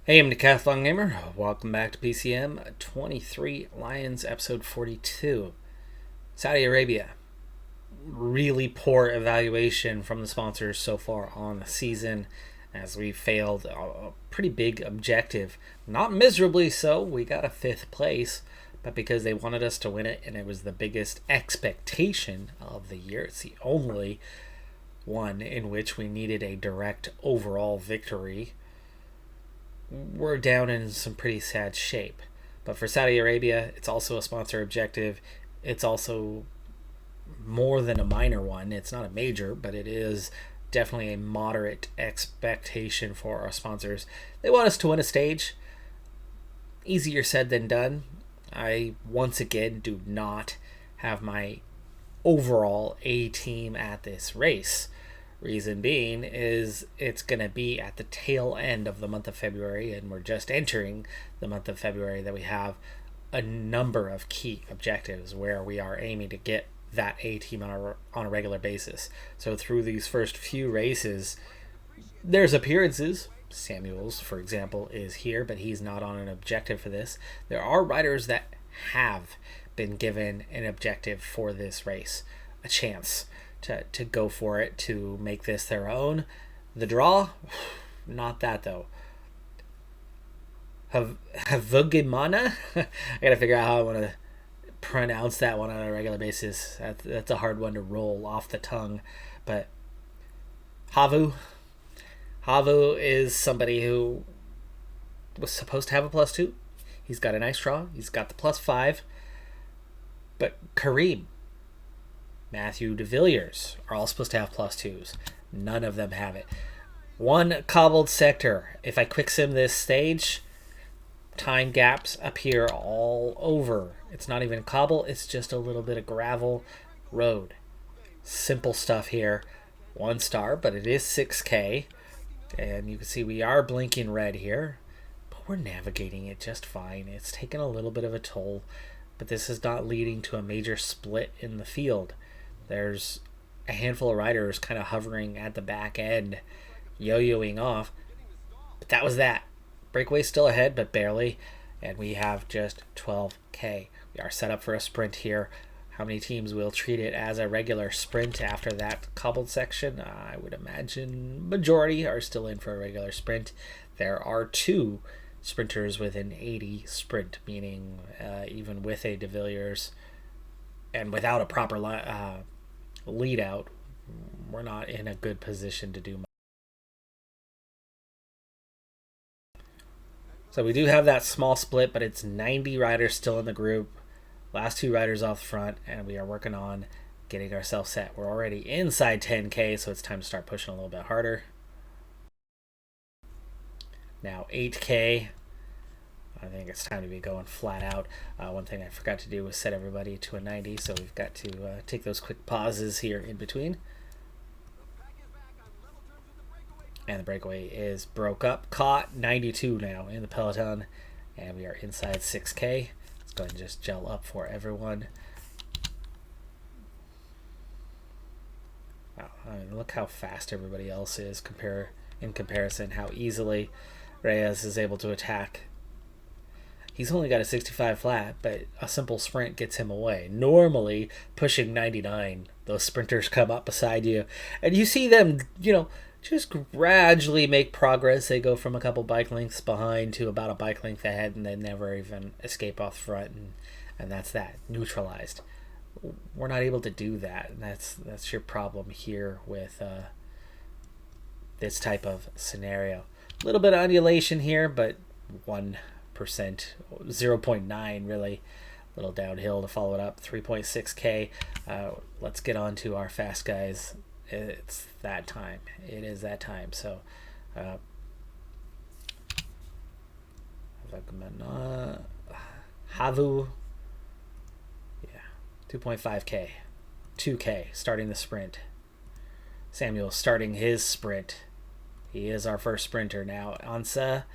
Hey, I'm Decathlon Gamer. Welcome back to PCM23 Lions episode 42. Saudi Arabia. Really poor evaluation from the sponsors so far on the season as we failed a pretty big objective. Not miserably so, we got a 5th place, but because they wanted us to win it and it was the biggest expectation of the year. It's the only one in which we needed a direct overall victory. We're down in some pretty sad shape. But for Saudi Arabia, it's also a sponsor objective. It's also more than a minor one. It's not a major, but it is definitely a moderate expectation for our sponsors. They want us to win a stage. Easier said than done. I, once again, do not have my overall A team at this race. Reason being is it's going to be at the tail end of the month of February, and we're just entering the month of February, that we have a number of key objectives where we are aiming to get that A team on a regular basis. So through these first few races, there's appearances. Samuels, for example, is here, but he's not on an objective for this. There are riders that have been given an objective for this race, a chance to go for it, to make this their own. The draw, not that though. Havugimana? I gotta figure out how I want to pronounce that one on a regular basis. That's a hard one to roll off the tongue. But Havu is somebody who was supposed to have a +2. He's got a nice draw. He's got the +5. But Kareem, Matthew de Villiers are all supposed to have +2s. None of them have it. One cobbled sector. If I quick sim this stage, time gaps appear all over. It's not even cobble, it's just a little bit of gravel road. Simple stuff here. 1 star, but it is 6K. And you can see we are blinking red here, but we're navigating it just fine. It's taken a little bit of a toll, but this is not leading to a major split in the field. There's a handful of riders kind of hovering at the back end, yo-yoing off. But that was that. Breakaway still ahead, but barely. And we have just 12K. We are set up for a sprint here. How many teams will treat it as a regular sprint after that cobbled section? I would imagine majority are still in for a regular sprint. There are 2 sprinters with an 80 sprint, meaning even with a de Villiers and without a proper lead out, we're not in a good position to do much. So we do have that small split, but it's 90 riders still in the group. Last 2 riders off the front, and we are working on getting ourselves set. We're already inside 10K, so it's time to start pushing a little bit harder. Now 8K. I think it's time to be going flat out. One thing I forgot to do was set everybody to a 90, so we've got to take those quick pauses here in between. And the breakaway is broke up. Caught 92 now in the peloton, and we are inside 6K. Let's go ahead and just gel up for everyone. Wow, I mean, look how fast everybody else is in comparison, how easily Reyes is able to attack. He's only got a 65 flat, but a simple sprint gets him away. Normally, pushing 99, those sprinters come up beside you, and you see them, just gradually make progress. They go from a couple bike lengths behind to about a bike length ahead, and they never even escape off front, and that's that, neutralized. We're not able to do that, and that's your problem here with this type of scenario. A little bit of undulation here, but 1%, 0.9 really. A little downhill to follow it up. 3.6K. Let's get on to our fast guys. It's that time. It is that time. So Havu, yeah, 2.5K, 2K starting the sprint. Samuel starting his sprint. He is our first sprinter now. Ansa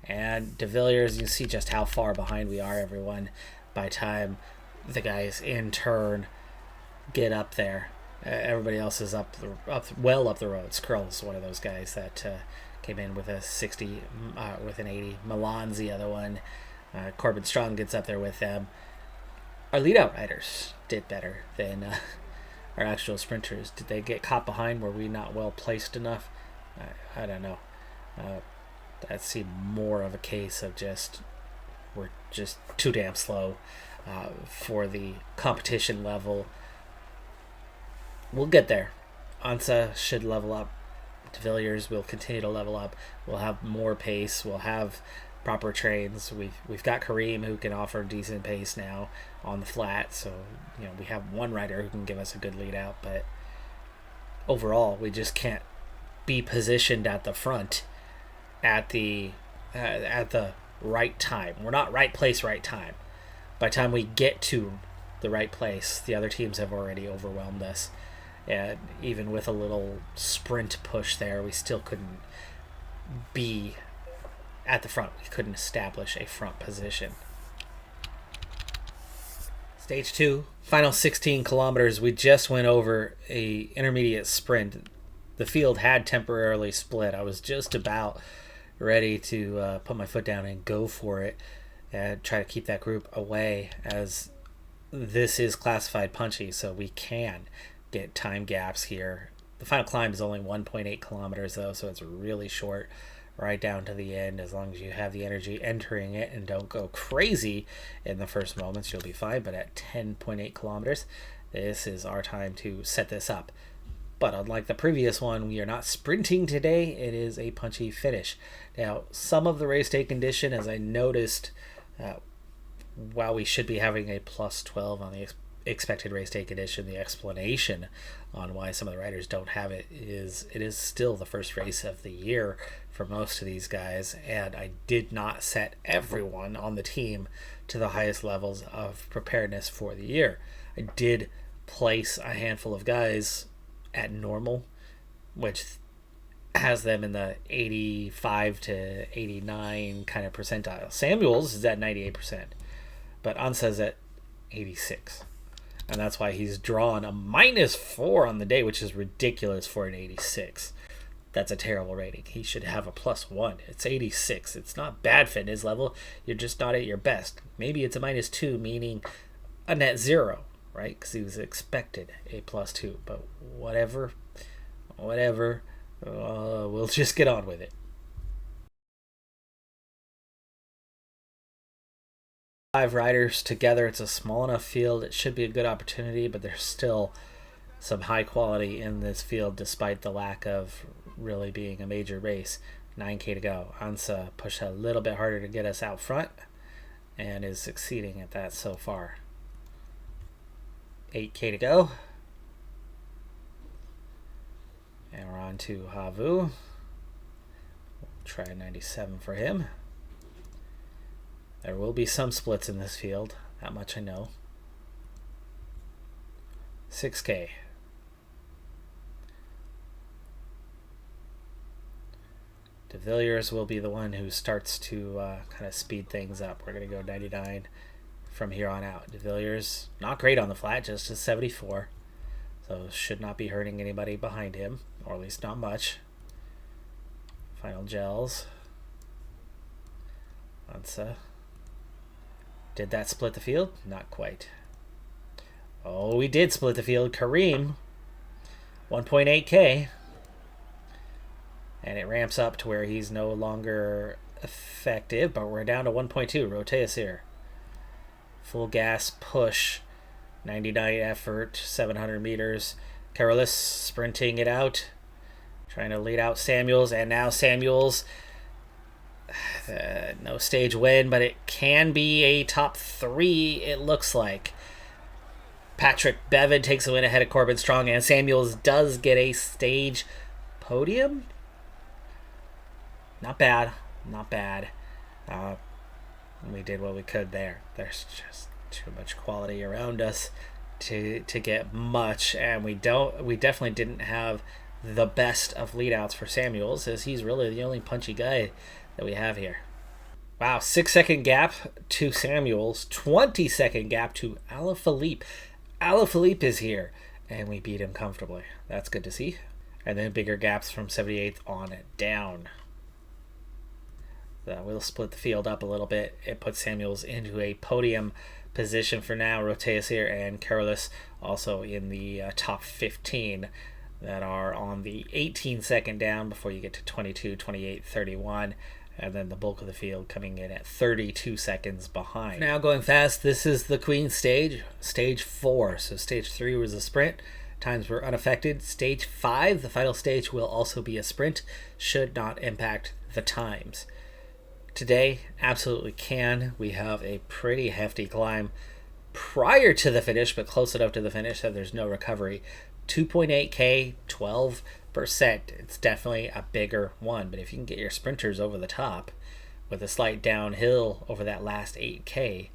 and de Villiers, you see just how far behind we are, everyone, by time the guys in turn get up there. Everybody else is well up the road. Skrull is one of those guys that came in with a 60, with an 80. Milan's the other one. Corbin Strong gets up there with them. Our lead-out riders did better than our actual sprinters. Did they get caught behind? Were we not well placed enough? I don't know. That seemed more of a case of we're just too damn slow for the competition level. We'll get there. Ansa should level up. De Villiers will continue to level up. We'll have more pace. We'll have proper trains. We've got Kareem who can offer decent pace now on the flat. So we have one rider who can give us a good lead out. But overall, we just can't be positioned at the front at the right time. We're not right place, right time. By the time we get to the right place, the other teams have already overwhelmed us. And even with a little sprint push there, we still couldn't be at the front. We couldn't establish a front position. Stage 2, final 16 kilometers. We just went over a intermediate sprint. The field had temporarily split. I was just about ready to put my foot down and go for it and try to keep that group away, as this is classified punchy, so we can get time gaps here. The final climb is only 1.8 kilometers though, so it's really short right down to the end. As long as you have the energy entering it and don't go crazy in the first moments, you'll be fine. But at 10.8 kilometers, this is our time to set this up. But unlike the previous one, we are not sprinting today. It is a punchy finish. Now, some of the race day condition, as I noticed, while we should be having a plus 12 on the expected race day condition, the explanation on why some of the riders don't have it is still the first race of the year for most of these guys, and I did not set everyone on the team to the highest levels of preparedness for the year. I did place a handful of guys at normal, which has them in the 85 to 89 kind of percentile. Samuels is at 98%, but Ansa's at 86. And that's why he's drawn a -4 on the day, which is ridiculous for an 86. That's a terrible rating. He should have a +1. It's 86. It's not bad fitness level. You're just not at your best. Maybe it's a -2, meaning a net 0, right? Because he was expected a +2. But whatever. We'll just get on with it. 5 riders together. It's a small enough field. It should be a good opportunity, but there's still some high quality in this field despite the lack of really being a major race. 9K to go. Ansa pushed a little bit harder to get us out front and is succeeding at that so far. 8K to go. And we're on to Havu. We'll try 97 for him. There will be some splits in this field, that much I know. 6K. De Villiers will be the one who starts to kind of speed things up. We're going to go 99 from here on out. De Villiers, not great on the flat, just a 74. So should not be hurting anybody behind him, or at least not much. Final gels. Ansa. Did that split the field? Not quite. Oh, we did split the field. Kareem, 1.8K. And it ramps up to where he's no longer effective, but we're down to 1.2. Roteus here. Full gas push. 99 effort, 700 meters. Carolus sprinting it out. Trying to lead out Samuels, and now Samuels... no stage win, but it can be a top 3, it looks like. Patrick Bevan takes the win ahead of Corbin Strong, and Samuels does get a stage podium. Not bad. We did what we could there. There's just too much quality around us to get much, and we definitely didn't have the best of leadouts for Samuels, as he's really the only punchy guy that we have here. Wow, 6-second gap to Samuels, 20-second gap to Alaphilippe. Alaphilippe is here, And we beat him comfortably. That's good to see. And then bigger gaps from 78th on down. We'll split the field up a little bit. It puts Samuels into a podium position for now. Roteus here and Carolus also in the top 15 that are on the 18-second down before you get to 22, 28, 31. And then the bulk of the field coming in at 32 seconds behind. Now going fast, this is the Queen stage, stage 4. So stage 3 was a sprint. Times were unaffected. Stage 5, the final stage, will also be a sprint. Should not impact the times. Today, absolutely can. We have a pretty hefty climb prior to the finish, but close enough to the finish that there's no recovery. 2.8K, 12%. It's definitely a bigger one, but if you can get your sprinters over the top with a slight downhill over that last 8K,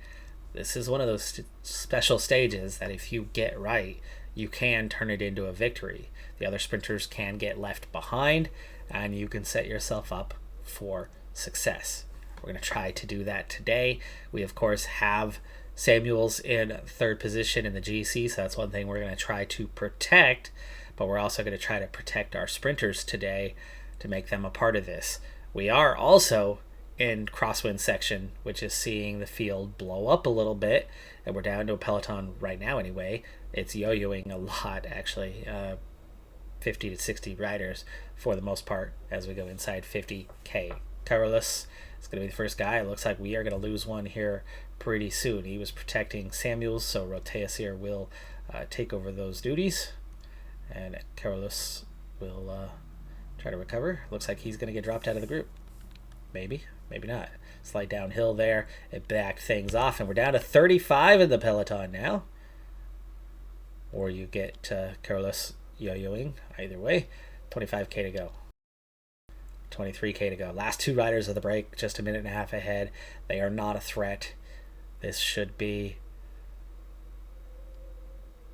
this is one of those special stages that if you get right, you can turn it into a victory. The other sprinters can get left behind, and you can set yourself up for success. We're going to try to do that today. We, of course, have Samuels in third position in the GC, so that's one thing we're going to try to protect, but we're also going to try to protect our sprinters today to make them a part of this. We are also in crosswind section, which is seeing the field blow up a little bit, and we're down to a peloton right now anyway. It's yo-yoing a lot, actually. 50 to 60 riders for the most part as we go inside 50K. Carolus is going to be the first guy. It looks like we are going to lose one here pretty soon. He was protecting Samuels, so Roteus here will take over those duties, and Carolus will try to recover. Looks like he's going to get dropped out of the group. Maybe, maybe not. Slight downhill there. It backed things off, and we're down to 35 in the peloton now. Or you get Carolus yo-yoing. Either way, 25K to go. 23K to go. Last two riders of the break, just a minute and a half ahead. They are not a threat. This should be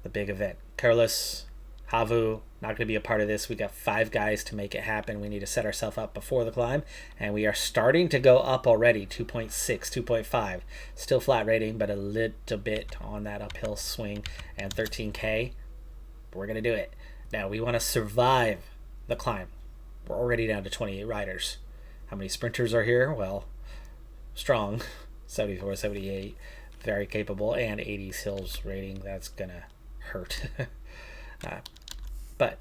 the big event. Carolus, Havu, not going to be a part of this. We got 5 guys to make it happen. We need to set ourselves up before the climb, and we are starting to go up already. 2.6, 2.5. Still flat rating, but a little bit on that uphill swing, and 13K. We're going to do it. Now, we want to survive the climb. We're already down to 28 riders. How many sprinters are here? Well, strong. 74, 78. Very capable. And 80 hills rating. That's going to hurt. But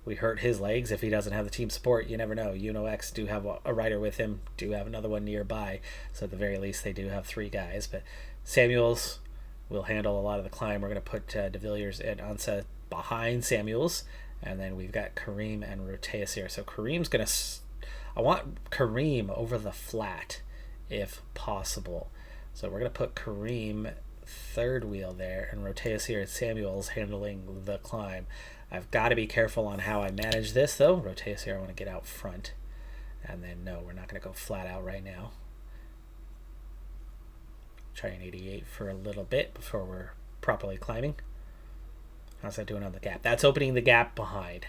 we hurt his legs if he doesn't have the team support. You never know. UNOX do have a rider with him. Do have another one nearby. So at the very least, they do have 3 guys. But Samuels will handle a lot of the climb. We're going to put De Villiers and Ansa behind Samuels. And then we've got Kareem and Roteus here. So Kareem's going to... I want Kareem over the flat, if possible. So we're going to put Kareem third wheel there, and Roteus here and Samuels handling the climb. I've got to be careful on how I manage this, though. Roteus here, I want to get out front. And then, no, we're not going to go flat out right now. Try an 88 for a little bit before we're properly climbing. How's that doing on the gap? That's opening the gap behind.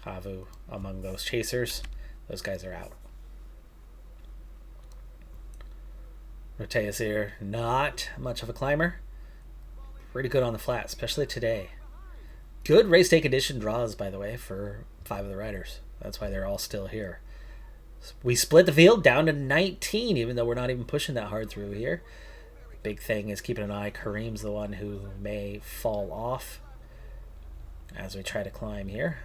Havu among those chasers. Those guys are out. Roteus here, not much of a climber. Pretty good on the flat, especially today. Good race day condition draws, by the way, for 5 of the riders. That's why they're all still here. We split the field down to 19, even though we're not even pushing that hard through here. Big thing is keeping an eye. Kareem's the one who may fall off as we try to climb here.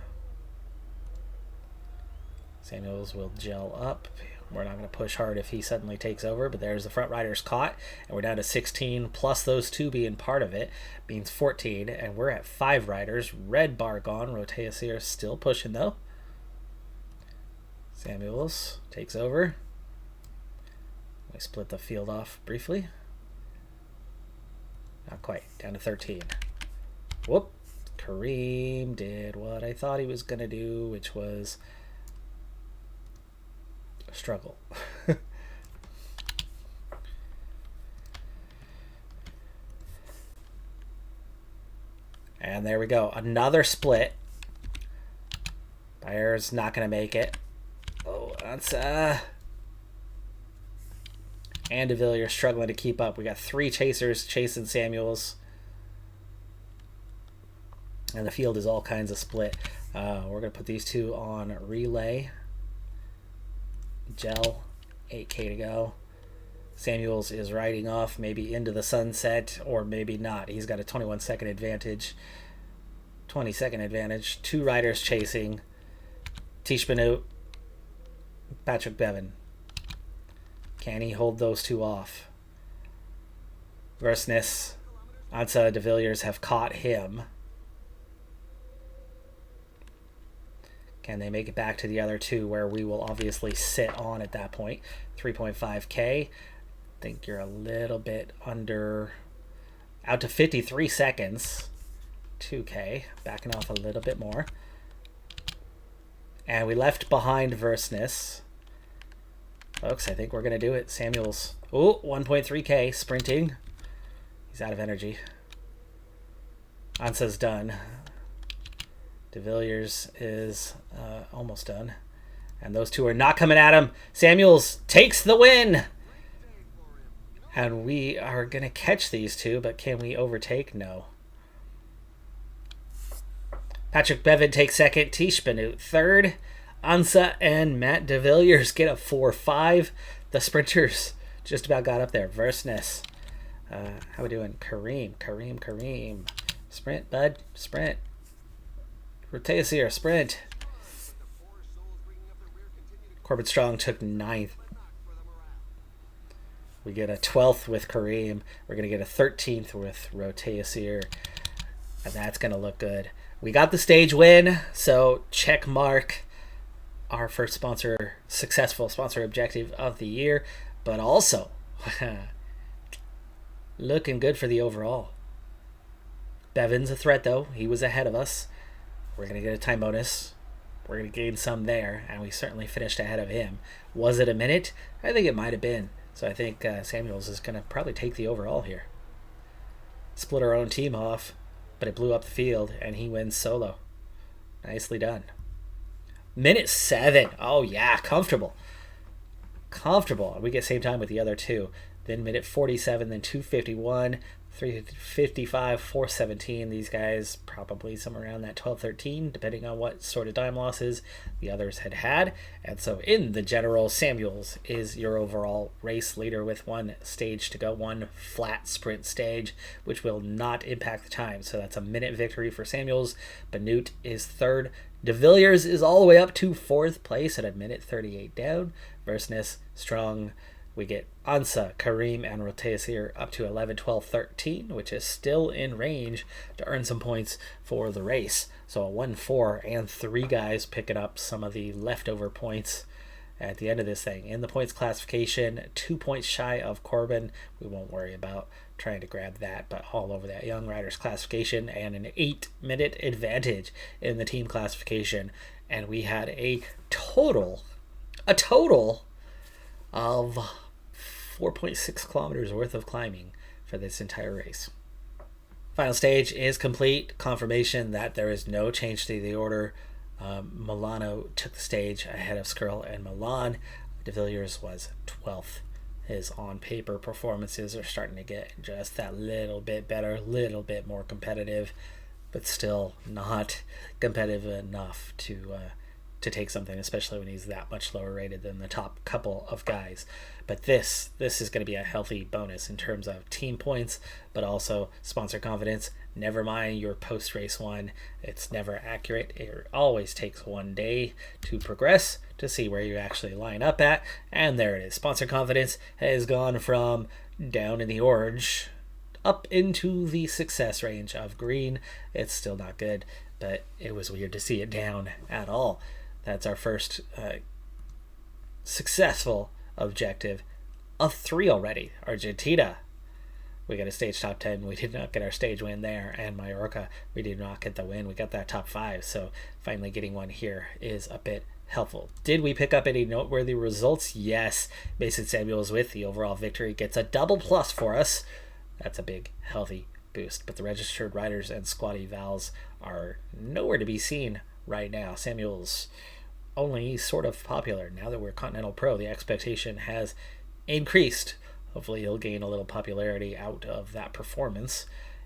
Samuels will gel up. We're not going to push hard if he suddenly takes over, but there's the front riders caught, and we're down to 16, plus those 2 being part of it, means 14, and we're at 5 riders. Red bar gone. Roteus here still pushing, though. Samuels takes over. We split the field off briefly. Not quite. Down to 13. Whoop. Kareem did what I thought he was going to do, which was struggle. And there we go. Another split. Bayer's not going to make it. Oh, that's and De Villiers struggling to keep up. We got 3 chasers chasing Samuels. And the field is all kinds of split. We're going to put these two on relay. Gel, 8K to go. Samuels is riding off maybe into the sunset or maybe not. He's got a 21-second advantage. 20-second advantage. 2 riders chasing. Tish Benoot, Patrick Bevan. Can he hold those two off? Versness, Ansa de Villiers have caught him. Can they make it back to the other two where we will obviously sit on at that point? 3.5K. I think you're a little bit under, out to 53 seconds. 2K, backing off a little bit more. And we left behind Versness. Folks, I think we're going to do it. Samuels, 1.3K, sprinting. He's out of energy. Ansa's done. De Villiers is almost done. And those two are not coming at him. Samuels takes the win. And we are going to catch these two, but can we overtake? No. Patrick Bevan takes second. Tish Benoot third. Ansa and Matt de Villiers get a 4-5. The sprinters just about got up there. Versness. How we doing? Kareem. Sprint, bud. Sprint. Roteasier, sprint. Corbett Strong took 9th. We get a 12th with Kareem. We're going to get a 13th with Roteasier. And that's going to look good. We got the stage win, so check mark our first successful sponsor objective of the year, but also looking good for the overall. Bevan's a threat, though. He was ahead of us. We're going to get a time bonus. We're going to gain some there, and we certainly finished ahead of him. Was it a minute? I think it might have been. So I think Samuels is going to probably take the overall here. Split our own team off, but it blew up the field, and he wins solo. Nicely done. Minute 7. Oh, yeah, comfortable. We get same time with the other two. Then minute 47, then 2:51, 3:55, 4:17. These guys probably somewhere around that 12:13, depending on what sort of time losses the others had. And so in the general, Samuels is your overall race leader with 1 stage to go, 1 flat sprint stage, which will not impact the time. So that's a minute victory for Samuels. Benoot is 3rd. De Villiers is all the way up to 4th place at a minute 38 down. Versness, Strong. We get Ansa, Kareem, and Roteasier up to 11, 12, 13, which is still in range to earn some points for the race. So a 1-4 and 3 guys picking up some of the leftover points at the end of this thing. In the points classification, 2 points shy of Corbin. We won't worry about trying to grab that, but all over that Young Riders classification, and an 8-minute advantage in the team classification. And we had a total of 4.6 kilometers worth of climbing for this entire race. Final stage is complete. Confirmation that there is no change to the order. Milano took the stage ahead of Skrull and Milan. De Villiers was 12th. His on-paper performances are starting to get just that little bit better, little bit more competitive, but still not competitive enough to take something, especially when he's that much lower rated than the top couple of guys. But this is going to be a healthy bonus in terms of team points, but also sponsor confidence. Never mind your post-race one. It's never accurate. It always takes 1 day to progress to see where you actually line up at. And there it is. Sponsor confidence has gone from down in the orange up into the success range of green. It's still not good, but it was weird to see it down at all. That's our first successful objective of 3 already. Argentina, we got a stage top 10. We did not get our stage win there. And Mallorca, we did not get the win. We got that top 5. So finally getting one here is a bit helpful. Did we pick up any noteworthy results? Yes. Mason Samuels with the overall victory gets a double plus for us. That's a big, healthy boost. But the registered riders and squad evals are nowhere to be seen right now. Samuels only sort of popular. Now that we're Continental Pro, the expectation has increased. Hopefully he'll gain a little popularity out of that performance.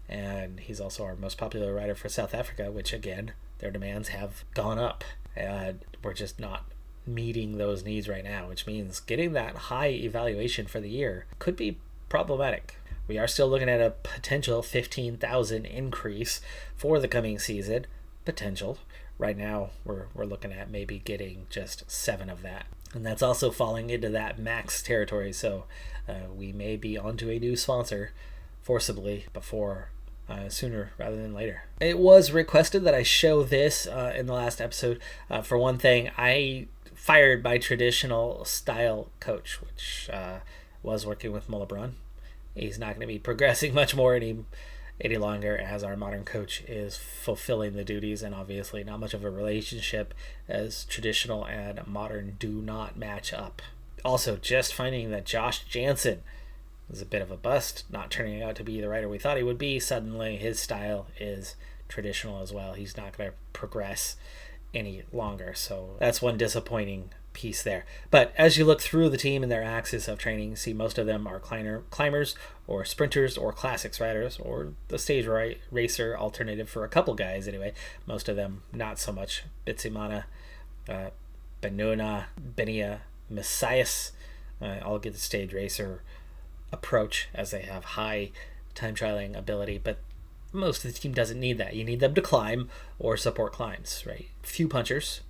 and he's also our most popular rider for South Africa, which again, their demands have gone up, and we're just not meeting those needs right now, which means getting that high evaluation for the year could be problematic. We are still looking at a potential 15,000 increase for the coming season. Potential. Right now, we're looking at maybe getting just 7 of that. And that's also falling into that max territory, so we may be onto a new sponsor forcibly before sooner rather than later. It was requested that I show this in the last episode. For one thing, I fired my traditional style coach, which was working with Mulebron. He's not going to be progressing much more any longer, as our modern coach is fulfilling the duties, and obviously not much of a relationship, as traditional and modern do not match up. Also, just finding that Josh Jansen was a bit of a bust, not turning out to be the rider we thought he would be. Suddenly his style is traditional as well. He's not going to progress any longer, so that's one disappointing piece there. But as you look through the team and their axis of training, see most of them are climbers or sprinters or classics riders, or the stage racer alternative for a couple guys anyway. Most of them not so much. Bitsimana, Benuna, Benia, Messias all get the stage racer approach, as they have high time trialing ability, but most of the team doesn't need that. You need them to climb or support climbs, right? Few punchers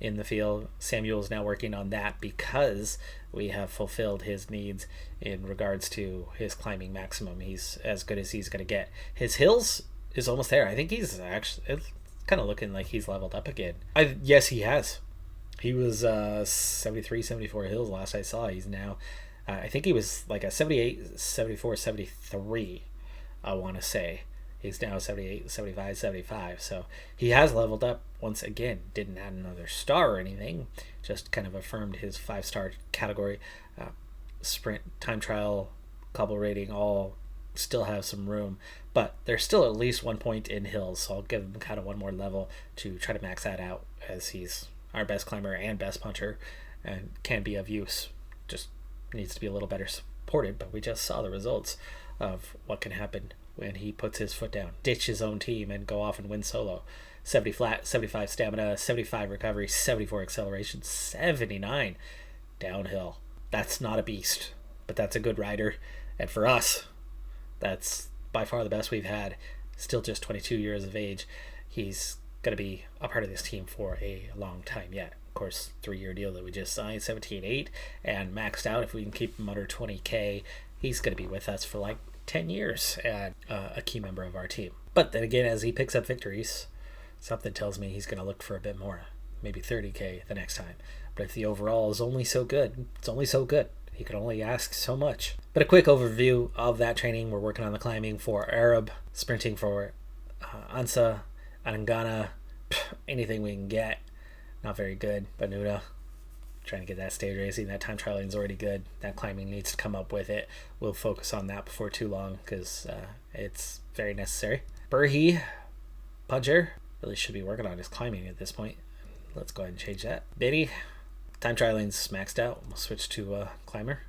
in the field. Samuel's now working on that because we have fulfilled his needs in regards to his climbing maximum. He's as good as he's going to get. His hills is almost there. I think he's actually, it's kind of looking like he's leveled up again. Yes, he has. He was 73, 74 hills last I saw. He's now, I think he was like a 78, 74, 73, I want to say. He's now 78, 75, 75. So he has leveled up once again. Didn't add another star or anything. Just kind of affirmed his 5-star category. Sprint, time trial, cobble rating, all still have some room. But there's still at least 1 point in hills. So I'll give him kind of one more level to try to max that out, as he's our best climber and best puncher and can be of use. Just needs to be a little better supported. But we just saw the results of what can happen when he puts his foot down, ditch his own team, and go off and win solo. 70 flat, 75 stamina, 75 recovery, 74 acceleration, 79 downhill. That's not a beast, but that's a good rider. And for us, that's by far the best we've had. Still just 22 years of age. He's going to be a part of this team for a long time yet. Of course, 3-year deal that we just signed, 17.8, and maxed out. If we can keep him under 20K, he's going to be with us for like 10 years and a key member of our team. But then again, as he picks up victories, something tells me he's going to look for a bit more, maybe 30K the next time. But if the overall is only so good, it's only so good. He could only ask so much. But a quick overview of that training. We're working on the climbing for Arab, sprinting for Ansa, Anangana, anything we can get. Not very good. Banuda, trying to get that stage racing. That time trialing is already good. That climbing needs to come up with it. We'll focus on that before too long, because it's very necessary. Burhi, puncher, really should be working on his climbing at this point. Let's go ahead and change that. Biddy, time trialing's maxed out. We'll switch to climber.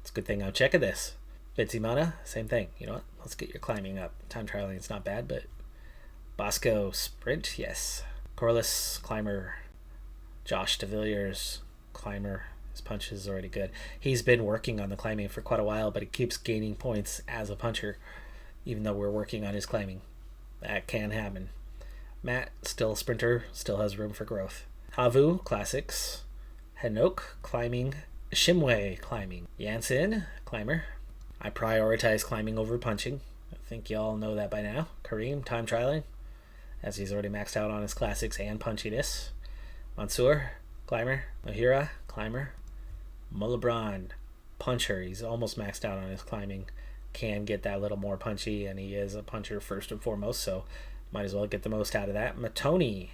It's a good thing I'm checking this. Bitsimana, same thing. You know what? Let's get your climbing up. Time trialing is not bad, but Bosco, sprint, yes. Corliss, climber. Josh DeVilliers, climber. His punch is already good. He's been working on the climbing for quite a while, but he keeps gaining points as a puncher, even though we're working on his climbing. That can happen. Matt, still a sprinter, still has room for growth. Havu, classics. Henok, climbing. Shimway, climbing. Jansen, climber. I prioritize climbing over punching. I think y'all know that by now. Kareem, time trialing, as he's already maxed out on his classics and punchiness. Mansour, climber. Mahira, climber. Mulebron, puncher. He's almost maxed out on his climbing. Can get that little more punchy, and he is a puncher first and foremost, so might as well get the most out of that. Matoni,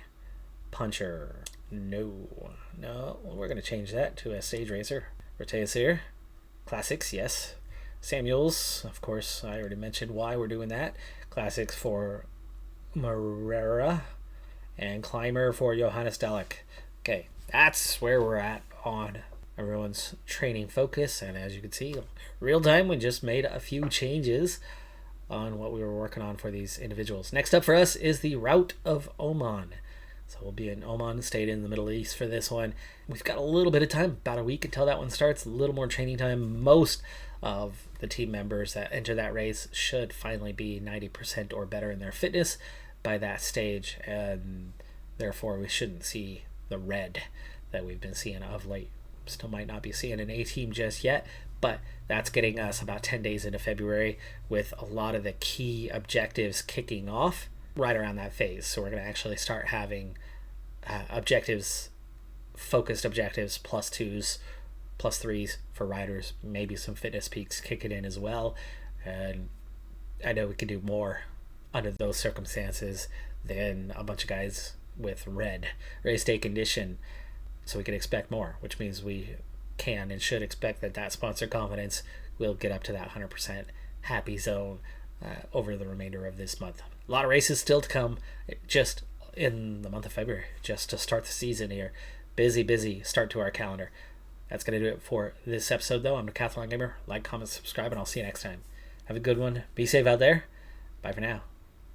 puncher. No, we're going to change that to a stage racer. Rotayasir, classics, yes. Samuels, of course, I already mentioned why we're doing that. Classics for Marrera, and climber for Johannes Dalek. Okay, that's where we're at on everyone's training focus, and as you can see, real time, we just made a few changes on what we were working on for these individuals. Next up for us is the Route of Oman. So we'll be in Oman, stayed in the Middle East for this one. We've got a little bit of time, about a week until that one starts, a little more training time. Most of the team members that enter that race should finally be 90% or better in their fitness by that stage, and therefore we shouldn't see the red that we've been seeing of late. Still might not be seeing an A team just yet, but that's getting us about 10 days into February with a lot of the key objectives kicking off right around that phase. So we're going to actually start having objectives, focused objectives, +2s, +3s for riders, maybe some fitness peaks kicking in as well. And I know we could do more under those circumstances than a bunch of guys with red race day condition. So we can expect more, which means we can and should expect that sponsor confidence will get up to that 100% happy zone over the remainder of this month. A lot of races still to come just in the month of February, just to start the season here. Busy start to our calendar. That's going to do it for this episode, though. I'm Decathlon Gamer. Like, comment, subscribe, and I'll see you next time. Have a good one. Be safe out there. Bye for now.